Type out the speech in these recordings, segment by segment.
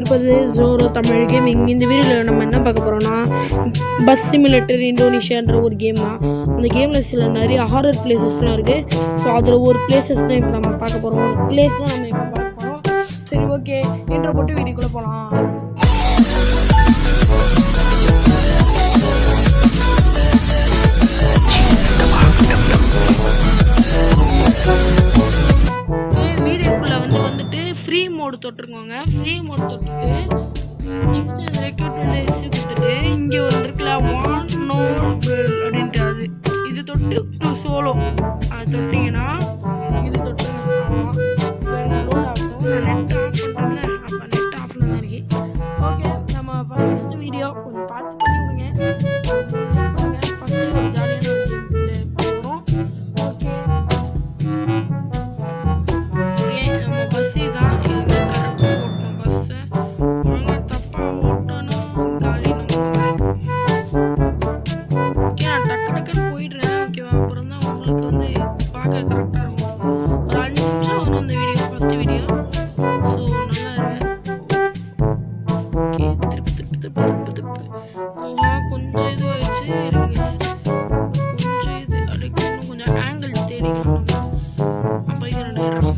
கொண்டிருப்பது ஜோரோ தமிழ் கேமிங். இந்த வீடியோவில் நம்ம என்ன பார்க்க போகிறோம்னா, பஸ் சிமுலேட்டர் இந்தோனேஷியான்ற ஒரு கேம் தான். அந்த கேமில் சில நிறைய ஹாரர் பிளேசஸ்லாம் இருக்குது. ஸோ அதில் ஒரு பிளேசஸ் தான் இப்போ நம்ம பார்க்க போகிறோம். ஒரு பிளேஸ் தான் நம்ம இப்போ பார்க்க போகிறோம். சரி, ஓகே, இன்ட்ரோ போட்டு வீடியோக்குள்ளே போகலாம். ஃப்ரீ மோடு தொட்டுருக்கோங்க. ஃப்ரீ மோடு தொட்டுட்டு நெக்ஸ்ட் ரெக்ரூட்மெண்ட் கொடுத்துட்டு இங்கே ஒரு இருக்குல்ல வான் நோ அப்படின்ட்டு அது இது தொட்டு டு சோலோ அது தொட்டிங்கன்னா இது தொட்டுருங்க. லோட் ஆகும். நான் நெட் ஆஃப் பண்ணுறேன்ல, அப்போ நெட் ஆஃபில் தான் இருக்கு. ஓகே, நம்ம ஃபஸ்ட் வீடியோ கொஞ்சம் பார்த்து பண்ணி விடுங்க. ஃபஸ்ட்டு ஒரு ஜாலியான ஒரு கேம் போகிறோம். ஓகே, நம்ம பஸ்ஸு தான் கொஞ்சம் இது வச்சு இருங்க. கொஞ்சம் இது அடிக்கணும், கொஞ்சம் ஆங்கிள் தேடிக்கலாம். அப்போ இது 2000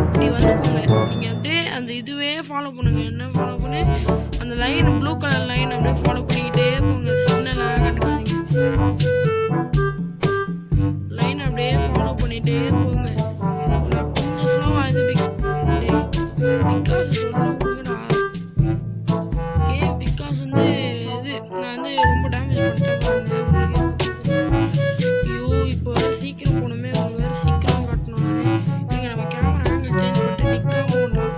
இப்படி வந்துக்கோங்க. நீங்கள் அப்படியே அந்த இதுவே ஃபாலோ பண்ணுங்கள். என்ன ஃபாலோ பண்ணி அந்த லைன் ப்ளூ கலர் லைன் அப்படியே ஃபாலோ பண்ணிக்கிட்டே போங்க. சிக்னலாக கட்டுக்காதீங்க. லைன் அப்படியே ஃபாலோ பண்ணிகிட்டே போங்க. நான் கொஞ்சம் ஸ்லோவாக இது பிகாஸ் சொல்ல ரொம்ப டேமேஜ் பண்ணிட்டேன். ஐயோ, இப்போ சீக்கிரம் போகணுமே. வேறு சீக்கிரம் காட்டணும். நீங்கள் நம்ம கேமரா ஆங்கிள் சேஞ்ச் பண்ணிட்டு நிற்காம ஓடலாம்.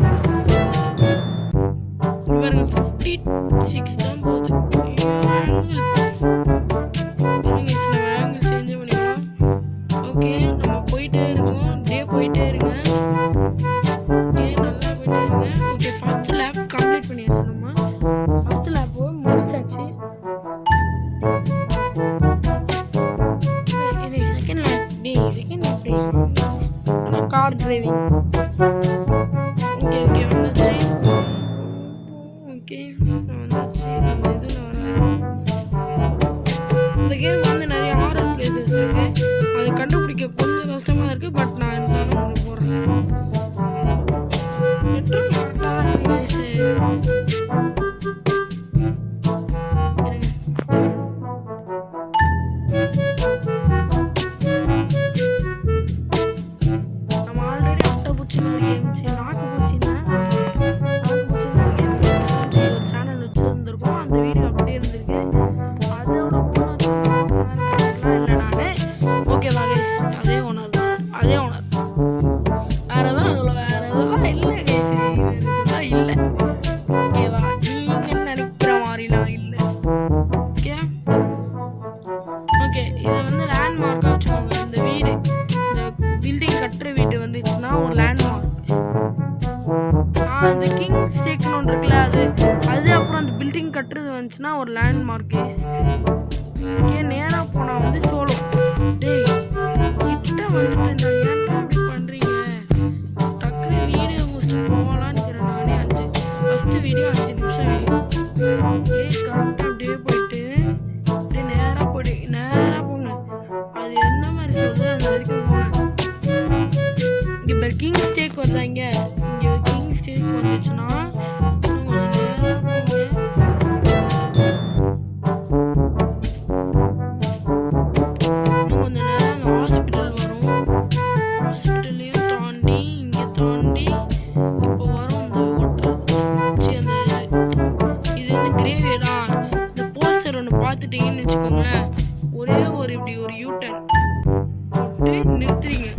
பாருங்க 56 தான் போகுது. ஆங்கிள் சேஞ்சே பண்ணிக்கலாம். ஓகே, நம்ம போயிட்டே இருக்கோம். அப்படியே போயிட்டே இருங்க. ஓகே, நல்லா போயிட்டே இருங்க. ஓகே, ஃபர்ஸ்ட் லேப் கம்ப்ளீட் பண்ணியாச்சு. நம்ம ஃபர்ஸ்ட் லேப் முடிச்சாச்சு. Car driving. ஓகே ஓகே வந்தாச்சு. ஓகே வந்தாச்சு. நம்ம இதில் வரலாம். இந்த கேம் வந்து நிறைய ஹாரர் பிளேசஸ் இருக்குது. அதை கண்டுபிடிக்க கொஞ்சம் கஷ்டமாக இருக்குது. பட் நான் இருந்தாலும் உங்களுக்கு போடுறேன். பெட்ரோல் கரெக்டாக தான் இருக்குது. கட்டுற வீடு வந்துச்சுன்னா ஒரு லேண்ட்மார்க். அந்த கிங் ஸ்டேக்னு ஒன்று இருக்குல்ல, அது அப்புறம் அந்த பில்டிங் கட்டுறது வந்துச்சுன்னா ஒரு லேண்ட்மார்க். நேராக போனால் வந்து சோலோ. டேய் கிட்ட வந்துட்டு ஏன்டா அப்படி பண்ணுறீங்க? டக்குனு வீடியோ முடிச்சுட்டு போகலான்னு இருக்கிறேன். நானே ஃபஸ்ட்டு வீடியோ 5 நிமிஷம் வீடியோ. கரெக்டாக அப்படியே போயிட்டு அப்படியே நேராக போங்க. அது என்ன மாதிரி சொல்லுது அந்த வரைக்கும் போனேன். இப்போ கிங் ஸ்டேக் வந்தாங்க. இங்கே கிங் ஸ்டேக் வந்துச்சுன்னா இன்னும் கொஞ்சம் நேரம் அந்த ஹாஸ்பிட்டல் வரும். ஹாஸ்பிட்டல்லையும் தாண்டி இங்கே தாண்டி இப்போ வரும் இந்த ஹோட்டல். அந்த இது வந்து கிரேவியடா. இந்த போஸ்டர் ஒன்று பார்த்துட்டீங்கன்னு வச்சுக்கோங்களேன். ஒரே ஒரு இப்படி ஒரு யூட்டன் போட்டு நிறுத்துறீங்க.